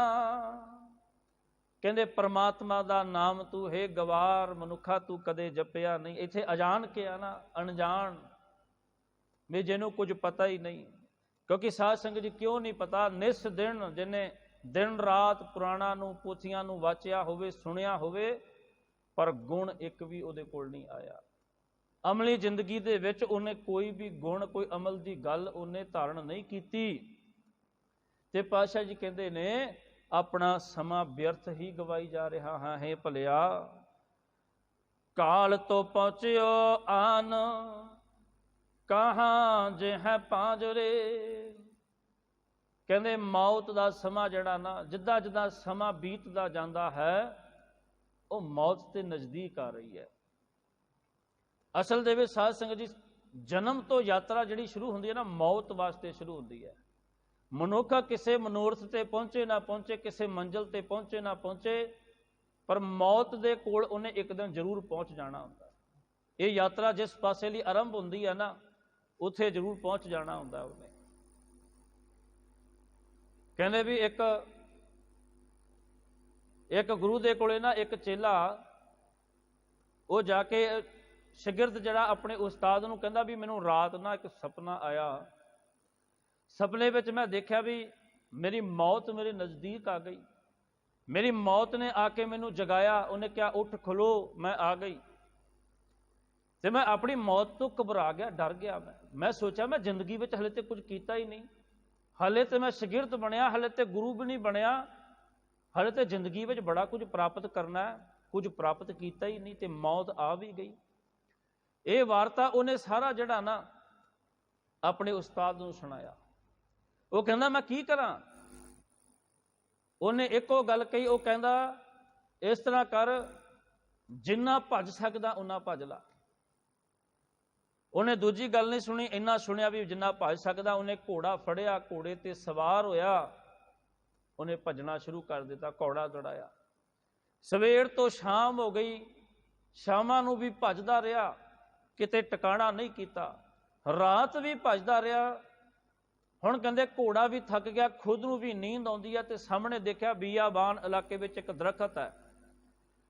ਕਹਿੰਦੇ ਪਰਮਾਤਮਾ ਦਾ ਨਾਮ ਤੂੰ ਹੈ ਗਵਾਰ ਮਨੁੱਖਾ, ਤੂੰ ਕਦੇ ਜਪਿਆ ਨਹੀਂ। ਇੱਥੇ ਅਜਾਣ ਕਿਹਾ ਨਾ, ਅਣਜਾਣ, ਵੀ ਜਿਹਨੂੰ ਕੁਝ ਪਤਾ ਹੀ ਨਹੀਂ। ਕਿਉਂਕਿ ਸਾਧ ਸੰਗਤ ਜੀ ਕਿਉਂ ਨਹੀਂ ਪਤਾ? ਨਿਸ ਦਿਨ, ਜਿਹਨੇ ਦਿਨ ਰਾਤ ਪੁਰਾਣਾਂ ਨੂੰ, ਪੋਥੀਆਂ ਨੂੰ ਵਾਚਿਆ ਹੋਵੇ, ਸੁਣਿਆ ਹੋਵੇ, ਪਰ ਗੁਣ ਇੱਕ ਵੀ ਉਹਦੇ ਕੋਲ ਨਹੀਂ ਆਇਆ। ਅਮਲੀ ਜ਼ਿੰਦਗੀ ਦੇ ਵਿੱਚ ਉਹਨੇ ਕੋਈ ਵੀ ਗੁਣ, ਕੋਈ ਅਮਲ ਦੀ ਗੱਲ ਉਹਨੇ ਧਾਰਨ ਨਹੀਂ ਕੀਤੀ। ਤੇ ਪਾਤਸ਼ਾਹ ਜੀ ਕਹਿੰਦੇ ਨੇ ਆਪਣਾ ਸਮਾਂ ਵਿਅਰਥ ਹੀ ਗਵਾਈ ਜਾ ਰਿਹਾ ਹਾਂ। ਹੈ ਭਲਿਆ ਕਾਲ ਤੋਂ ਪਹੁੰਚਿਓ ਆਨ, ਕਹਾਂ ਜੇ ਹੈ ਪਾਂਜਰੇ। ਕਹਿੰਦੇ ਮੌਤ ਦਾ ਸਮਾਂ ਜਿਹੜਾ ਨਾ, ਜਿੱਦਾਂ ਜਿੱਦਾਂ ਸਮਾਂ ਬੀਤਦਾ ਜਾਂਦਾ ਹੈ, ਉਹ ਮੌਤ ਤੇ ਨਜ਼ਦੀਕ ਆ ਰਹੀ ਹੈ। ਅਸਲ ਦੇ ਵਿੱਚ ਸਾਧ ਸੰਗਤ ਜੀ ਜਨਮ ਤੋਂ ਯਾਤਰਾ ਜਿਹੜੀ ਸ਼ੁਰੂ ਹੁੰਦੀ ਹੈ ਨਾ, ਮੌਤ ਵਾਸਤੇ ਸ਼ੁਰੂ ਹੁੰਦੀ ਹੈ। ਮਨੁੱਖ ਕਿਸੇ ਮਨੋਰਥ ਤੇ ਪਹੁੰਚੇ ਨਾ ਪਹੁੰਚੇ, ਕਿਸੇ ਮੰਜ਼ਿਲ ਤੇ ਪਹੁੰਚੇ ਨਾ ਪਹੁੰਚੇ, ਪਰ ਮੌਤ ਦੇ ਕੋਲ ਉਹਨੇ ਇੱਕ ਦਿਨ ਜ਼ਰੂਰ ਪਹੁੰਚ ਜਾਣਾ ਹੁੰਦਾ। ਇਹ ਯਾਤਰਾ ਜਿਸ ਪਾਸੇ ਲਈ ਆਰੰਭ ਹੁੰਦੀ ਹੈ ਨਾ, ਉੱਥੇ ਜ਼ਰੂਰ ਪਹੁੰਚ ਜਾਣਾ ਹੁੰਦਾ ਉਹਨੇ। ਕਹਿੰਦੇ ਵੀ ਇੱਕ ਗੁਰੂ ਦੇ ਕੋਲੇ ਨਾ ਇੱਕ ਚੇਲਾ, ਉਹ ਜਾ ਕੇ ਸ਼ਾਗਿਰਦ ਜਿਹੜਾ ਆਪਣੇ ਉਸਤਾਦ ਨੂੰ ਕਹਿੰਦਾ ਵੀ ਮੈਨੂੰ ਰਾਤ ਨਾ ਇੱਕ ਸੁਪਨਾ ਆਇਆ, ਸੁਪਨੇ ਵਿੱਚ ਮੈਂ ਦੇਖਿਆ ਵੀ ਮੇਰੀ ਮੌਤ ਮੇਰੇ ਨਜ਼ਦੀਕ ਆ ਗਈ, ਮੇਰੀ ਮੌਤ ਨੇ ਆ ਕੇ ਮੈਨੂੰ ਜਗਾਇਆ। ਉਹਨੇ ਕਿਹਾ ਉੱਠ ਖਲੋ, ਮੈਂ ਆ ਗਈ। ਤੇ ਮੈਂ ਆਪਣੀ ਮੌਤ ਤੋਂ ਘਬਰਾ ਗਿਆ, ਡਰ ਗਿਆ। ਮੈਂ ਸੋਚਿਆ ਮੈਂ ਜ਼ਿੰਦਗੀ ਵਿੱਚ ਹਲੇ ਤੇ ਕੁਝ ਕੀਤਾ ਹੀ ਨਹੀਂ, ਹਲੇ ਤੇ ਮੈਂ ਸ਼ਾਗਿਰਦ ਬਣਿਆ, ਹਲੇ ਤੇ ਗੁਰੂ ਵੀ ਨਹੀਂ ਬਣਿਆ, ਹਲੇ ਤੇ ਜ਼ਿੰਦਗੀ ਵਿੱਚ ਬੜਾ ਕੁਝ ਪ੍ਰਾਪਤ ਕਰਨਾ ਹੈ, ਕੁਝ ਪ੍ਰਾਪਤ ਕੀਤਾ ਹੀ ਨਹੀਂ ਤੇ ਮੌਤ ਆ ਵੀ ਗਈ। ਇਹ ਵਾਰਤਾ ਉਹਨੇ ਸਾਰਾ ਜਿਹੜਾ ਨਾ ਆਪਣੇ ਉਸਤਾਦ ਨੂੰ ਸੁਣਾਇਆ। ਉਹ ਕਹਿੰਦਾ ਮੈਂ ਕੀ ਕਰਾਂ? ਉਹਨੇ ਇੱਕੋ ਗੱਲ ਕਹੀ, ਉਹ ਕਹਿੰਦਾ ਇਸ ਤਰ੍ਹਾਂ ਕਰ, ਜਿੰਨਾ ਭੱਜ ਸਕਦਾ ਓਨਾ ਭੱਜ ਲਾ। ਉਹਨੇ ਦੂਜੀ ਗੱਲ ਨਹੀਂ ਸੁਣੀ, ਇੰਨਾ ਸੁਣਿਆ ਵੀ ਜਿੰਨਾ ਭੱਜ ਸਕਦਾ। ਉਹਨੇ ਘੋੜਾ ਫੜਿਆ, ਘੋੜੇ ਤੇ ਸਵਾਰ ਹੋਇਆ, ਉਹਨੇ ਭੱਜਣਾ ਸ਼ੁਰੂ ਕਰ ਦਿੱਤਾ, ਘੋੜਾ ਦੌੜਾਇਆ। ਸਵੇਰ ਤੋਂ ਸ਼ਾਮ ਹੋ ਗਈ, ਸ਼ਾਮਾਂ ਨੂੰ ਵੀ ਭੱਜਦਾ ਰਿਹਾ, ਕਿਤੇ ਟਿਕਾਣਾ ਨਹੀਂ ਕੀਤਾ। ਰਾਤ ਵੀ ਭੱਜਦਾ ਰਿਹਾ। ਹੁਣ ਕਹਿੰਦੇ ਘੋੜਾ ਵੀ ਥੱਕ ਗਿਆ, ਖੁਦ ਨੂੰ ਵੀ ਨੀਂਦ ਆਉਂਦੀ ਹੈ, ਤੇ ਸਾਹਮਣੇ ਦੇਖਿਆ ਬੀਆਬਾਨ ਇਲਾਕੇ ਵਿੱਚ ਇੱਕ ਦਰਖਤ ਹੈ।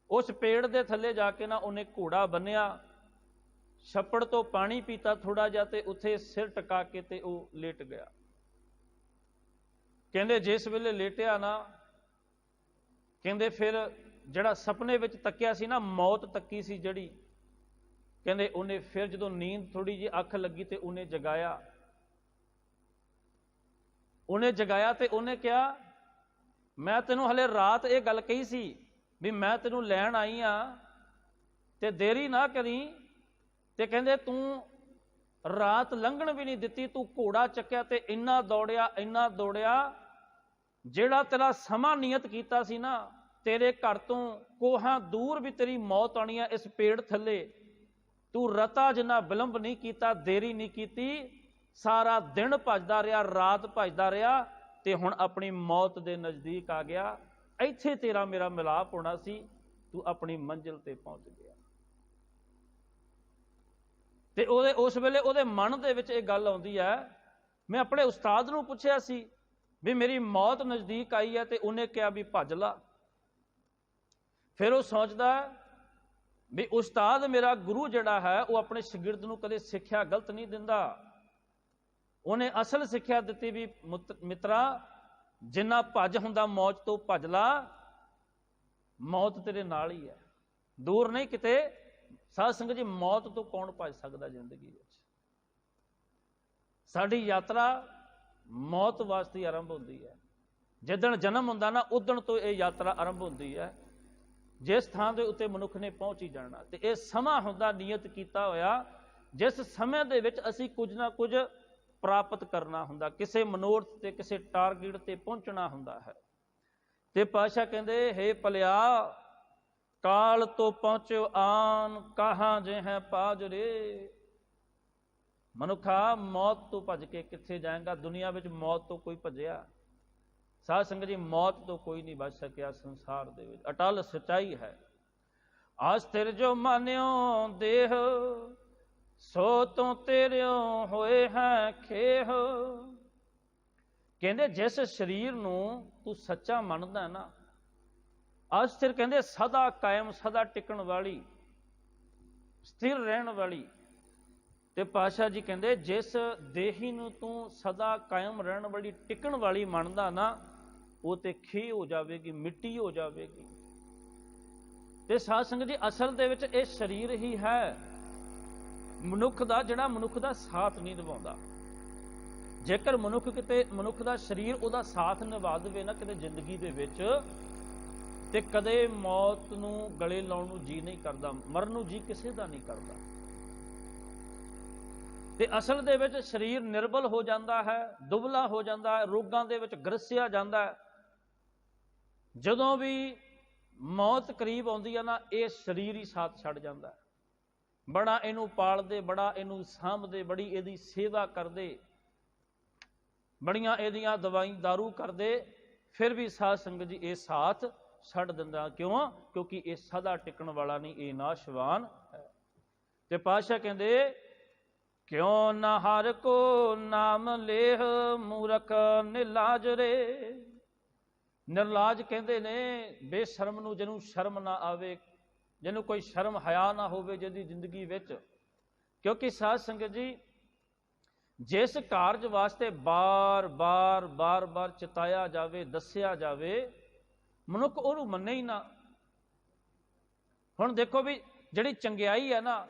ਉਸ ਪੇੜ ਦੇ ਥੱਲੇ ਜਾ ਕੇ ਨਾ ਉਹਨੇ ਘੋੜਾ ਬੰਨਿਆ, ਛੱਪੜ ਤੋਂ ਪਾਣੀ ਪੀਤਾ ਥੋੜਾ ਜਿਹਾ, ਤੇ ਉੱਥੇ ਸਿਰ ਟਿਕਾ ਕੇ ਤੇ ਉਹ ਲੇਟ ਗਿਆ। ਕਹਿੰਦੇ ਜਿਸ ਵੇਲੇ ਲੇਟਿਆ ਨਾ, ਕਹਿੰਦੇ ਫਿਰ ਜਿਹੜਾ ਸੁਪਨੇ ਵਿੱਚ ਤੱਕਿਆ ਸੀ ਨਾ, ਮੌਤ ਤੱਕੀ ਸੀ ਜਿਹੜੀ, ਕਹਿੰਦੇ ਉਹਨੇ ਫਿਰ ਜਦੋਂ ਨੀਂਦ ਥੋੜੀ ਜਿਹੀ ਅੱਖ ਲੱਗੀ ਤੇ ਉਹਨੇ ਜਗਾਇਆ। ਤੇ ਉਹਨੇ ਕਿਹਾ ਮੈਂ ਤੈਨੂੰ ਹਲੇ ਰਾਤ ਇਹ ਗੱਲ ਕਹੀ ਸੀ ਵੀ ਮੈਂ ਤੈਨੂੰ ਲੈਣ ਆਈ ਆ ਤੇ ਦੇਰੀ ਨਾ ਕਰੀ, ਤੇ ਕਹਿੰਦੇ ਤੂੰ ਰਾਤ ਲੰਘਣ ਵੀ ਨਹੀਂ ਦਿੱਤੀ, ਤੂੰ ਘੋੜਾ ਚੱਕਿਆ ਤੇ ਇੰਨਾ ਦੌੜਿਆ, ਜਿਹੜਾ ਤੇਰਾ ਸਮਾਂ ਨਿਯਤ ਕੀਤਾ ਸੀ ਨਾ, ਤੇਰੇ ਘਰ ਤੋਂ ਕੋਹਾਂ ਦੂਰ ਵੀ ਤੇਰੀ ਮੌਤ ਆਉਣੀ ਆ, ਇਸ ਪੇੜ ਥੱਲੇ ਤੂੰ ਰਤਾ ਜਿੰਨਾ ਵਿਲੰਬ ਨਹੀਂ ਕੀਤਾ, ਦੇਰੀ ਨਹੀਂ ਕੀਤੀ, ਸਾਰਾ ਦਿਨ ਭੱਜਦਾ ਰਿਹਾ, ਰਾਤ ਭੱਜਦਾ ਰਿਹਾ, ਤੇ ਹੁਣ ਆਪਣੀ ਮੌਤ ਦੇ ਨਜ਼ਦੀਕ ਆ ਗਿਆ। ਇੱਥੇ ਤੇਰਾ ਮੇਰਾ ਮਿਲਾਪ ਹੋਣਾ ਸੀ, ਤੂੰ ਆਪਣੀ ਮੰਜ਼ਿਲ ਤੇ ਪਹੁੰਚ ਗਿਆ। ਤੇ ਉਸ ਵੇਲੇ ਉਹਦੇ ਮਨ ਦੇ ਵਿੱਚ ਇਹ ਗੱਲ ਆਉਂਦੀ ਹੈ, ਮੈਂ ਆਪਣੇ ਉਸਤਾਦ ਨੂੰ ਪੁੱਛਿਆ ਸੀ ਵੀ ਮੇਰੀ ਮੌਤ ਨਜ਼ਦੀਕ ਆਈ ਹੈ, ਤੇ ਉਹਨੇ ਕਿਹਾ ਵੀ ਭੱਜ ਲਾ। ਫਿਰ ਉਹ ਸੋਚਦਾ ਵੀ ਉਸਤਾਦ ਮੇਰਾ ਗੁਰੂ ਜਿਹੜਾ ਹੈ, ਉਹ ਆਪਣੇ ਸ਼ਾਗਿਰਦ ਨੂੰ ਕਦੇ ਸਿੱਖਿਆ ਗਲਤ ਨਹੀਂ ਦਿੰਦਾ। ਉਹਨੇ ਅਸਲ ਸਿੱਖਿਆ ਦਿੱਤੀ ਵੀ ਮਿੱਤਰਾ, ਜਿੰਨਾ ਭੱਜ ਹੁੰਦਾ ਮੌਤ ਤੋਂ ਭੱਜ ਲਾ, ਮੌਤ ਤੇਰੇ ਨਾਲ ਹੀ ਹੈ, ਦੂਰ ਨਹੀਂ ਕਿਤੇ। ਸਾਧ ਸੰਗਤ ਜੀ, ਮੌਤ ਤੋਂ ਕੌਣ ਭੱਜ ਸਕਦਾ ਜ਼ਿੰਦਗੀ ਵਿੱਚ? ਸਾਡੀ ਯਾਤਰਾ ਮੌਤ ਵਾਸਤੇ ਆਰੰਭ ਹੁੰਦੀ ਹੈ। ਜਿੱਦਣ ਜਨਮ ਹੁੰਦਾ ਨਾ, ਉਦਣ ਤੋਂ ਇਹ ਯਾਤਰਾ ਆਰੰਭ ਹੁੰਦੀ ਹੈ। ਜਿਸ ਥਾਂ ਦੇ ਉੱਤੇ ਮਨੁੱਖ ਨੇ ਪਹੁੰਚ ਹੀ ਜਾਣਾ, ਤੇ ਇਹ ਸਮਾਂ ਹੁੰਦਾ ਨਿਯਤ ਕੀਤਾ ਹੋਇਆ, ਜਿਸ ਸਮੇਂ ਦੇ ਵਿੱਚ ਅਸੀਂ ਕੁਝ ਨਾ ਕੁਝ ਪ੍ਰਾਪਤ ਕਰਨਾ ਹੁੰਦਾ, ਕਿਸੇ ਮਨੋਰਥ ਤੇ ਕਿਸੇ ਟਾਰਗੇਟ ਤੇ ਪਹੁੰਚਣਾ ਹੁੰਦਾ ਹੈ। ਤੇ ਪਾਤਸ਼ਾਹ ਕਹਿੰਦੇ, ਹੇ ਭਲਿਆ, ਕਾਲ ਤੋਂ ਪਹੁੰਚੋ ਆਨ, ਕਹਾਂ ਜੇ ਹੈ ਪਾਜਰੇ। ਮਨੁੱਖਾ, ਮੌਤ ਤੋਂ ਭੱਜ ਕੇ ਕਿੱਥੇ ਜਾਏਗਾ? ਦੁਨੀਆ ਵਿੱਚ ਮੌਤ ਤੋਂ ਕੋਈ ਭੱਜਿਆ? ਸਾਧ ਸੰਗਤ ਜੀ, ਮੌਤ ਤੋਂ ਕੋਈ ਨਹੀਂ ਬਚ ਸਕਿਆ ਸੰਸਾਰ ਦੇ ਵਿੱਚ। ਅਟਲ ਸੱਚਾਈ ਹੈ। ਅਸਥਿਰ ਜੋ ਮਾਨਿਓ ਦੇਹ, ਸੋ ਤੋਂ ਤੇਰਿਓ ਹੋਏ ਹੈ ਖੇਹ। ਕਹਿੰਦੇ ਜਿਸ ਸਰੀਰ ਨੂੰ ਤੂੰ ਸੱਚਾ ਮੰਨਦਾ ਨਾ, ਅਸਥਿਰ ਕਹਿੰਦੇ ਸਦਾ ਕਾਇਮ, ਸਦਾ ਟਿਕਣ ਵਾਲੀ, ਸਥਿਰ ਰਹਿਣ ਵਾਲੀ। ਤੇ ਪਾਤਸ਼ਾਹ ਜੀ ਕਹਿੰਦੇ ਜਿਸ ਦੇਹੀ ਨੂੰ ਤੂੰ ਸਦਾ ਕਾਇਮ ਰਹਿਣ ਵਾਲੀ, ਟਿਕਣ ਵਾਲੀ ਮੰਨਦਾ ਨਾ, ਉਹ ਤੇ ਖੇ ਹੋ ਜਾਵੇਗੀ, ਮਿੱਟੀ ਹੋ ਜਾਵੇਗੀ। ਤੇ ਸਾਧ ਸੰਗਤ ਜੀ, ਅਸਲ ਦੇ ਵਿੱਚ ਇਹ ਸਰੀਰ ਹੀ ਹੈ ਮਨੁੱਖ ਦਾ, ਜਿਹੜਾ ਮਨੁੱਖ ਦਾ ਸਾਥ ਨਹੀਂ ਨਿਭਾਉਂਦਾ। ਜੇਕਰ ਮਨੁੱਖ ਦਾ ਸਰੀਰ ਉਹਦਾ ਸਾਥ ਨਿਭਾ ਦੇਵੇ ਨਾ ਕਿਤੇ ਜ਼ਿੰਦਗੀ ਦੇ ਵਿੱਚ, ਤੇ ਕਦੇ ਮੌਤ ਨੂੰ ਗਲੇ ਲਾਉਣ ਨੂੰ ਜੀ ਨਹੀਂ ਕਰਦਾ, ਮਰਨ ਨੂੰ ਜੀ ਕਿਸੇ ਦਾ ਨਹੀਂ ਕਰਦਾ। ਤੇ ਅਸਲ ਦੇ ਵਿੱਚ ਸਰੀਰ ਨਿਰਬਲ ਹੋ ਜਾਂਦਾ ਹੈ, ਦੁਬਲਾ ਹੋ ਜਾਂਦਾ ਹੈ, ਰੋਗਾਂ ਦੇ ਵਿੱਚ ਗ੍ਰਸਿਆ ਜਾਂਦਾ ਹੈ। ਜਦੋਂ ਵੀ ਮੌਤ ਕਰੀਬ ਆਉਂਦੀ ਹੈ ਨਾ, ਇਹ ਸਰੀਰ ਹੀ ਸਾਥ ਛੱਡ ਜਾਂਦਾ ਹੈ। ਬੜਾ ਇਹਨੂੰ ਪਾਲਦੇ, ਬੜਾ ਇਹਨੂੰ ਸਾਂਭਦੇ, ਬੜੀ ਇਹਦੀ ਸੇਵਾ ਕਰਦੇ, ਬੜੀਆਂ ਇਹਦੀਆਂ ਦਵਾਈ ਦਾਰੂ ਕਰਦੇ, ਫਿਰ ਵੀ ਸਾਧ ਸੰਗਤ ਜੀ ਇਹ ਸਾਥ ਛੱਡ ਦਿੰਦਾ। ਕਿਉਂ? ਕਿਉਂਕਿ ਇਹ ਸਦਾ ਟਿਕਣ ਵਾਲਾ ਨਹੀਂ, ਇਹ ਨਾਸ਼ਵਾਨ ਹੈ। ਤੇ ਪਾਤਸ਼ਾਹ ਕਹਿੰਦੇ, ਕਿਉਂ ਨਾ ਹਰ ਕੋ ਨਾਮ ਲੇਹ, ਮੂਰਖ ਨਿਲਾਜ ਰੇ। ਨਿਰਲਾਜ ਕਹਿੰਦੇ ਨੇ ਬੇਸ਼ਰਮ ਨੂੰ, ਜਿਹਨੂੰ ਸ਼ਰਮ ਨਾ ਆਵੇ, ਜਿਹਨੂੰ ਕੋਈ ਸ਼ਰਮ ਹਯਾ ਨਾ ਹੋਵੇ ਜਿਹਦੀ ਜ਼ਿੰਦਗੀ ਵਿੱਚ। ਕਿਉਂਕਿ ਸਾਧ ਸੰਗਤ ਜੀ, ਜਿਸ ਕਾਰਜ ਵਾਸਤੇ ਬਾਰ-ਬਾਰ ਚਿਤਾਇਆ ਜਾਵੇ, ਦੱਸਿਆ ਜਾਵੇ, ਮਨੁੱਖ ਉਹਨੂੰ ਮੰਨੇ ਹੀ ਨਾ। ਹੁਣ ਦੇਖੋ ਵੀ ਜਿਹੜੀ ਚੰਗਿਆਈ ਹੈ ਨਾ,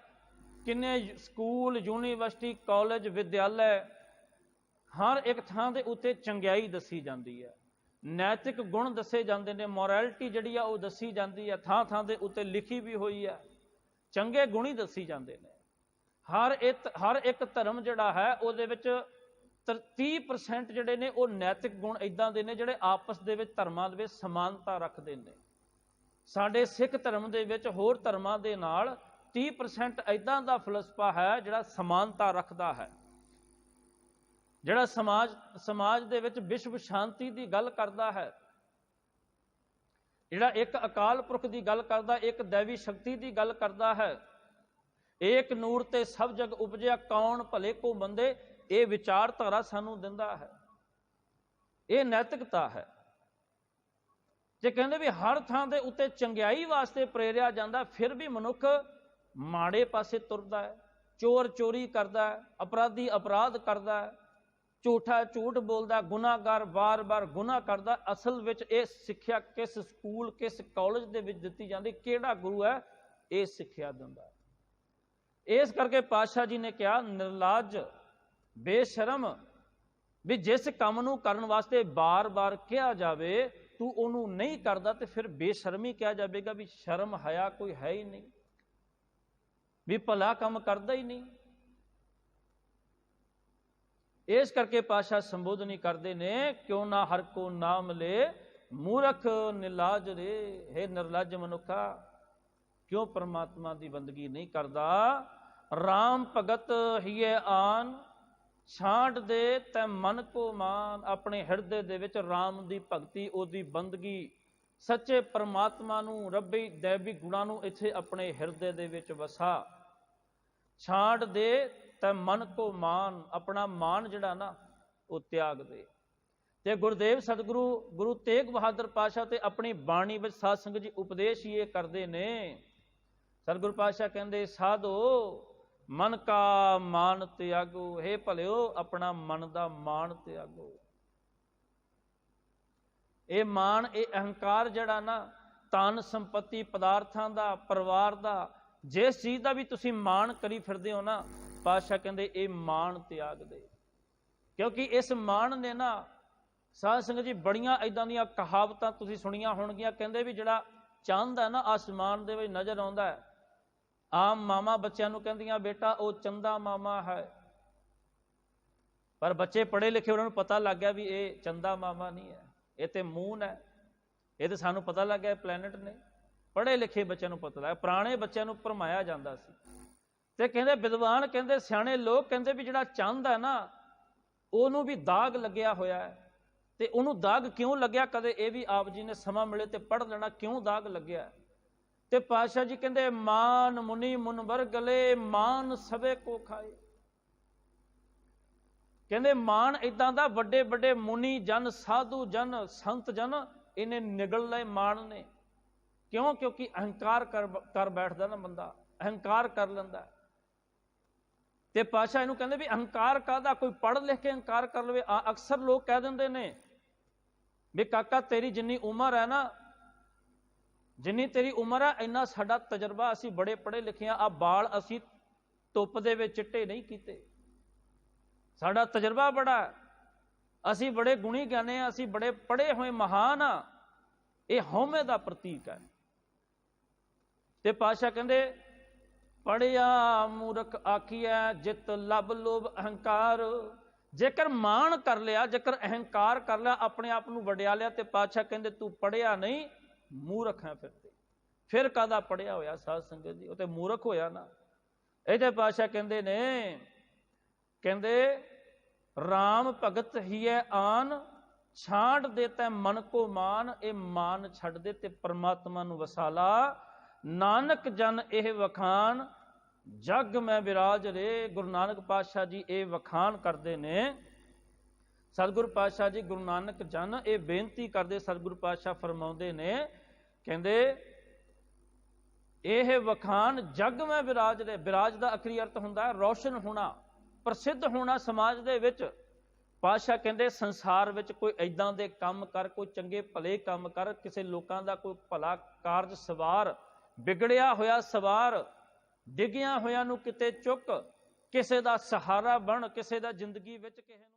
ਕਿੰਨੇ ਸਕੂਲ, ਯੂਨੀਵਰਸਿਟੀ, ਕਾਲਜ, ਵਿਦਿਆਲੇ ਹਰ ਇੱਕ ਥਾਂ ਦੇ ਉੱਤੇ ਚੰਗਿਆਈ ਦੱਸੀ ਜਾਂਦੀ ਹੈ, ਨੈਤਿਕ ਗੁਣ ਦੱਸੇ ਜਾਂਦੇ ਨੇ, ਮੋਰੈਲਿਟੀ ਜਿਹੜੀ ਆ ਉਹ ਦੱਸੀ ਜਾਂਦੀ ਹੈ, ਥਾਂ ਥਾਂ ਦੇ ਉੱਤੇ ਲਿਖੀ ਵੀ ਹੋਈ ਹੈ, ਚੰਗੇ ਗੁਣ ਹੀ ਦੱਸੀ ਜਾਂਦੇ ਨੇ। ਹਰ ਇੱਕ ਧਰਮ ਜਿਹੜਾ ਹੈ ਉਹਦੇ ਵਿੱਚ 30% ਜਿਹੜੇ ਨੇ ਉਹ ਨੈਤਿਕ ਗੁਣ ਇਦਾਂ ਦੇ ਨੇ ਜਿਹੜੇ ਆਪਸ ਦੇ ਵਿੱਚ ਧਰਮਾਂ ਦੇ ਵਿੱਚ ਸਮਾਨਤਾ ਰੱਖਦੇ ਨੇ। ਸਾਡੇ ਸਿੱਖ ਧਰਮ ਦੇ ਵਿੱਚ ਹੋਰ ਧਰਮਾਂ ਦੇ ਨਾਲ 30% ਇਦਾਂ ਦਾ ਫਲਸਫਾ ਹੈ ਜਿਹੜਾ ਸਮਾਨਤਾ ਰੱਖਦਾ ਹੈ, ਜਿਹੜਾ ਸਮਾਜ ਦੇ ਵਿੱਚ ਵਿਸ਼ਵ ਸ਼ਾਂਤੀ ਦੀ ਗੱਲ ਕਰਦਾ ਹੈ, ਜਿਹੜਾ ਇੱਕ ਅਕਾਲ ਪੁਰਖ ਦੀ ਗੱਲ ਕਰਦਾ, ਇੱਕ ਦੇਵੀ ਸ਼ਕਤੀ ਦੀ ਗੱਲ ਕਰਦਾ ਹੈ, ਏਕ ਨੂਰ ਤੇ ਸਭ ਜਗ ਉਪਜਿਆ ਕੌਣ ਭਲੇ ਕੋ ਮੰਦੇ, ਇਹ ਵਿਚਾਰਧਾਰਾ ਸਾਨੂੰ ਦਿੰਦਾ ਹੈ, ਇਹ ਨੈਤਿਕਤਾ ਹੈ। ਜੇ ਕਹਿੰਦੇ ਵੀ ਹਰ ਥਾਂ ਦੇ ਉੱਤੇ ਚੰਗਿਆਈ ਵਾਸਤੇ ਪ੍ਰੇਰਿਆ ਜਾਂਦਾ, ਫਿਰ ਵੀ ਮਨੁੱਖ ਮਾੜੇ ਪਾਸੇ ਤੁਰਦਾ ਹੈ, ਚੋਰ ਚੋਰੀ ਕਰਦਾ ਹੈ, ਅਪਰਾਧੀ ਅਪਰਾਧ ਕਰਦਾ ਹੈ, ਝੂਠਾ ਝੂਠ ਬੋਲਦਾ, ਗੁਨਾਹਗਾਰ ਵਾਰ-ਵਾਰ ਗੁਨਾਹ ਕਰਦਾ। ਅਸਲ ਵਿੱਚ ਇਹ ਸਿੱਖਿਆ ਕਿਸ ਸਕੂਲ ਕਿਸ ਕਾਲਜ ਦੇ ਵਿੱਚ ਦਿੱਤੀ ਜਾਂਦੀ, ਕਿਹੜਾ ਗੁਰੂ ਹੈ ਇਹ ਸਿੱਖਿਆ ਦਿੰਦਾ। ਇਸ ਕਰਕੇ ਪਾਤਸ਼ਾਹ ਜੀ ਨੇ ਕਿਹਾ ਨਿਰਲਾਜ ਬੇਸ਼ਰਮ, ਵੀ ਜਿਸ ਕੰਮ ਨੂੰ ਕਰਨ ਵਾਸਤੇ ਬਾਰ-ਬਾਰ ਕਿਹਾ ਜਾਵੇ ਤੂੰ ਉਹਨੂੰ ਨਹੀਂ ਕਰਦਾ ਤੇ ਫਿਰ ਬੇਸ਼ਰਮੀ ਕਿਹਾ ਜਾਵੇਗਾ, ਵੀ ਸ਼ਰਮ ਹਯਾ ਕੋਈ ਹੈ ਹੀ ਨਹੀਂ, ਵੀ ਭਲਾ ਕੰਮ ਕਰਦਾ ਹੀ ਨਹੀਂ। ਇਸ ਕਰਕੇ ਪਾਤਸ਼ਾਹ ਸੰਬੋਧਨੀ ਕਰਦੇ ਨੇ, ਕਿਉਂ ਨਾ ਹਰ ਕੋ ਨਾਮ ਲੈ ਮੂਰਖ ਨਿਲਾਜ ਰੇ, ਹੈ ਨਿਰਲਜ ਮਨੁੱਖਾ ਕਿਉਂ ਪਰਮਾਤਮਾ ਦੀ ਬੰਦਗੀ ਨਹੀਂ ਕਰਦਾ। ਰਾਮ ਭਗਤ ਹੀਏ ਆਨ ਛਾਂਟ ਦੇ ਤੈ ਮਨ ਕੋ ਮਾਨ, ਆਪਣੇ ਹਿਰਦੇ ਦੇ ਵਿੱਚ ਰਾਮ ਦੀ ਭਗਤੀ, ਉਹਦੀ ਬੰਦਗੀ, ਸੱਚੇ ਪਰਮਾਤਮਾ ਨੂੰ, ਰੱਬੀ ਦੇਵੀ ਗੁਣਾਂ ਨੂੰ ਇੱਥੇ ਆਪਣੇ ਹਿਰਦੇ ਦੇ ਵਿੱਚ ਵਸਾ। ਛਾਂਟ ਦੇ ਤਾਂ ਮਨ ਕੋ ਮਾਨ, ਆਪਣਾ ਮਾਨ ਜਿਹੜਾ ਨਾ ਉਹ ਤਿਆਗ ਦੇ। ਤੇ ਗੁਰਦੇਵ ਸਤਿਗੁਰੂ ਗੁਰੂ ਤੇਗ ਬਹਾਦਰ ਪਾਤਸ਼ਾਹ ਤੇ ਆਪਣੀ ਬਾਣੀ ਵਿੱਚ ਸਾਧ ਸੰਗਤ ਜੀ ਉਪਦੇਸ਼ ਹੀ ਇਹ ਕਰਦੇ ਨੇ। ਸਤਿਗੁਰੂ ਪਾਤਸ਼ਾਹ ਕਹਿੰਦੇ ਸਾਧੋ ਮਨ ਕਾ ਮਾਨ ਤਿਆਗੋ, ਹੇ ਭਲਿਓ ਆਪਣਾ ਮਨ ਦਾ ਮਾਣ ਤਿਆਗੋ। ਇਹ ਮਾਣ, ਇਹ ਅਹੰਕਾਰ ਜਿਹੜਾ ਨਾ, ਧਨ ਸੰਪਤੀ ਪਦਾਰਥਾਂ ਦਾ, ਪਰਿਵਾਰ ਦਾ, ਜਿਸ ਚੀਜ਼ ਦਾ ਵੀ ਤੁਸੀਂ ਮਾਣ ਕਰੀ ਫਿਰਦੇ ਹੋ ਨਾ, ਪਾਤਸ਼ਾਹ ਕਹਿੰਦੇ ਇਹ ਮਾਣ ਤਿਆਗ ਦੇ। ਕਿਉਂਕਿ ਇਸ ਮਾਣ ਨੇ ਨਾ, ਸਾਧ ਸੰਗਤ ਜੀ ਬੜੀਆਂ ਇਦਾਂ ਦੀਆਂ ਕਹਾਵਤਾਂ ਤੁਸੀਂ ਸੁਣੀਆਂ ਹੋਣਗੀਆਂ, ਕਹਿੰਦੇ ਵੀ ਜਿਹੜਾ ਚੰਦ ਹੈ ਨਾ ਆਸਮਾਨ ਦੇ ਵਿੱਚ ਨਜ਼ਰ ਆਉਂਦਾ ਹੈ, ਆਮ ਮਾਮਾ ਬੱਚਿਆਂ ਨੂੰ ਕਹਿੰਦੀਆਂ ਬੇਟਾ ਉਹ ਚੰਦਾ ਮਾਮਾ ਹੈ, ਪਰ ਬੱਚੇ ਪੜ੍ਹੇ ਲਿਖੇ ਉਹਨਾਂ ਨੂੰ ਪਤਾ ਲੱਗ ਗਿਆ ਵੀ ਇਹ ਚੰਦਾ ਮਾਮਾ ਨਹੀਂ ਹੈ, ਇਹ ਤੇ ਮੂਨ ਹੈ, ਇਹ ਤੇ ਸਾਨੂੰ ਪਤਾ ਲੱਗ ਗਿਆ ਪਲੈਨਟ ਨੇ। ਪੜ੍ਹੇ ਲਿਖੇ ਬੱਚਿਆਂ ਨੂੰ ਪਤਾ ਲੱਗਾ, ਪੁਰਾਣੇ ਬੱਚਿਆਂ ਨੂੰ ਭਰਮਾਇਆ ਜਾਂਦਾ ਸੀ। ਤੇ ਕਹਿੰਦੇ ਵਿਦਵਾਨ, ਕਹਿੰਦੇ ਸਿਆਣੇ ਲੋਕ ਕਹਿੰਦੇ ਵੀ ਜਿਹੜਾ ਚੰਦ ਹੈ ਨਾ ਉਹਨੂੰ ਵੀ ਦਾਗ ਲੱਗਿਆ ਹੋਇਆ ਹੈ। ਤੇ ਉਹਨੂੰ ਦਾਗ ਕਿਉਂ ਲੱਗਿਆ, ਕਦੇ ਇਹ ਵੀ ਆਪ ਜੀ ਨੇ ਸਮਾਂ ਮਿਲੇ ਤੇ ਪੜ੍ਹ ਲੈਣਾ ਕਿਉਂ ਦਾਗ ਲੱਗਿਆ। ਤੇ ਪਾਤਸ਼ਾਹ ਜੀ ਕਹਿੰਦੇ ਮਾਨ ਮੁਨੀ ਮੁਨਵਰ ਗਲੇ, ਮਾਨ ਸਭੇ ਕੋ ਖਾਏ। ਕਹਿੰਦੇ ਮਾਨ ਇਦਾਂ ਦਾ, ਵੱਡੇ ਵੱਡੇ ਮੁਨੀ ਜਨ, ਸਾਧੂ ਜਨ, ਸੰਤ ਜਨ ਇਹਨੇ ਨਿਗਲ ਲਏ ਮਾਨ ਨੇ। ਕਿਉਂ? ਕਿਉਂਕਿ ਅਹੰਕਾਰ ਕਰ ਬੈਠਦਾ ਨਾ ਬੰਦਾ, ਅਹੰਕਾਰ ਕਰ ਲੈਂਦਾ। ਤੇ ਪਾਤਸ਼ਾਹ ਇਹਨੂੰ ਕਹਿੰਦੇ ਵੀ ਅਹੰਕਾਰ ਕਾਹਦਾ, ਕੋਈ ਪੜ੍ਹ ਲਿਖ ਕੇ ਅਹੰਕਾਰ ਕਰ ਲਵੇ। ਅਕਸਰ ਲੋਕ ਕਹਿ ਦਿੰਦੇ ਨੇ ਵੀ ਕਾਕਾ ਤੇਰੀ ਜਿੰਨੀ ਉਮਰ ਹੈ ਨਾ, ਜਿੰਨੀ ਤੇਰੀ ਉਮਰ ਹੈ ਇੰਨਾ ਸਾਡਾ ਤਜਰਬਾ, ਅਸੀਂ ਬੜੇ ਪੜ੍ਹੇ ਲਿਖੇ ਆ, ਬਾਲ ਅਸੀਂ ਧੁੱਪ ਦੇ ਵਿੱਚ ਚਿੱਟੇ ਨਹੀਂ ਕੀਤੇ, ਸਾਡਾ ਤਜਰਬਾ ਬੜਾ, ਅਸੀਂ ਬੜੇ ਗੁਣੀ ਗਿਆਨੇ ਆ, ਅਸੀਂ ਬੜੇ ਪੜ੍ਹੇ ਹੋਏ ਮਹਾਨ ਆ। ਇਹ ਹਉਮੈ ਦਾ ਪ੍ਰਤੀਕ ਹੈ। ਤੇ ਪਾਤਸ਼ਾਹ ਕਹਿੰਦੇ ਪੜਿਆ ਮੂਰਖ ਆਖੀਐ ਜਿਤ ਲੱਭ ਲੋਭ ਅਹੰਕਾਰ। ਜੇਕਰ ਮਾਣ ਕਰ ਲਿਆ, ਜੇਕਰ ਅਹੰਕਾਰ ਕਰ ਲਿਆ, ਆਪਣੇ ਆਪ ਨੂੰ ਵਡਿਆ ਲਿਆ, ਤੇ ਪਾਤਸ਼ਾਹ ਕਹਿੰਦੇ ਤੂੰ ਪੜਿਆ ਨਹੀਂ, ਮੂਰਖ ਹੈ। ਫਿਰ ਕਾਹਦਾ ਪੜਿਆ ਹੋਇਆ ਸਾਧ ਸੰਗਤ ਜੀ, ਉਹ ਤੇ ਮੂਰਖ ਹੋਇਆ ਨਾ। ਇਹਦੇ ਪਾਤਸ਼ਾਹ ਕਹਿੰਦੇ ਨੇ, ਕਹਿੰਦੇ ਰਾਮ ਭਗਤ ਹੀਐ ਆਨ ਛਾਂਟ ਦੇ ਤੈ ਮਨ ਕੋ ਮਾਨ। ਇਹ ਮਾਨ ਛੱਡ ਦੇ ਤੇ ਪਰਮਾਤਮਾ ਨੂੰ ਵਸਾਲਾ। ਨਾਨਕ ਜਨ ਇਹ ਵਖਾਨ ਜਗ ਮੈਂ ਵਿਰਾਜ ਰੇ। ਗੁਰੂ ਨਾਨਕ ਪਾਤਸ਼ਾਹ ਜੀ ਇਹ ਵਖਾਨ ਕਰਦੇ ਨੇ। ਸਤਿਗੁਰੂ ਪਾਤਸ਼ਾਹ ਜੀ ਗੁਰੂ ਨਾਨਕ ਜਨ ਇਹ ਬੇਨਤੀ ਕਰਦੇ। ਸਤਿਗੁਰੂ ਪਾਤਸ਼ਾਹ ਫਰਮਾਉਂਦੇ ਨੇ, ਕਹਿੰਦੇ ਇਹ ਵਖਾਨ ਜਗ ਮੈਂ ਵਿਰਾਜ ਰੇ। ਵਿਰਾਜ ਦਾ ਅਖਰੀ ਅਰਥ ਹੁੰਦਾ ਹੈ ਰੌਸ਼ਨ ਹੋਣਾ, ਪ੍ਰਸਿੱਧ ਹੋਣਾ ਸਮਾਜ ਦੇ ਵਿੱਚ। ਪਾਤਸ਼ਾਹ ਕਹਿੰਦੇ ਸੰਸਾਰ ਵਿੱਚ ਕੋਈ ਏਦਾਂ ਦੇ ਕੰਮ ਕਰ, ਕੋਈ ਚੰਗੇ ਭਲੇ ਕੰਮ ਕਰ, ਕਿਸੇ ਲੋਕਾਂ ਦਾ ਕੋਈ ਭਲਾ ਕਾਰਜ ਸਵਾਰ, ਵਿਗੜਿਆ ਹੋਇਆ ਸਵਾਰ, ਡਿੱਗਿਆ ਹੋਇਆਂ ਨੂੰ ਕਿਤੇ ਚੁੱਕ, ਕਿਸੇ ਦਾ ਸਹਾਰਾ ਬਣ, ਕਿਸੇ ਦਾ ਜ਼ਿੰਦਗੀ ਵਿੱਚ ਕਿਸੇ ਨੂੰ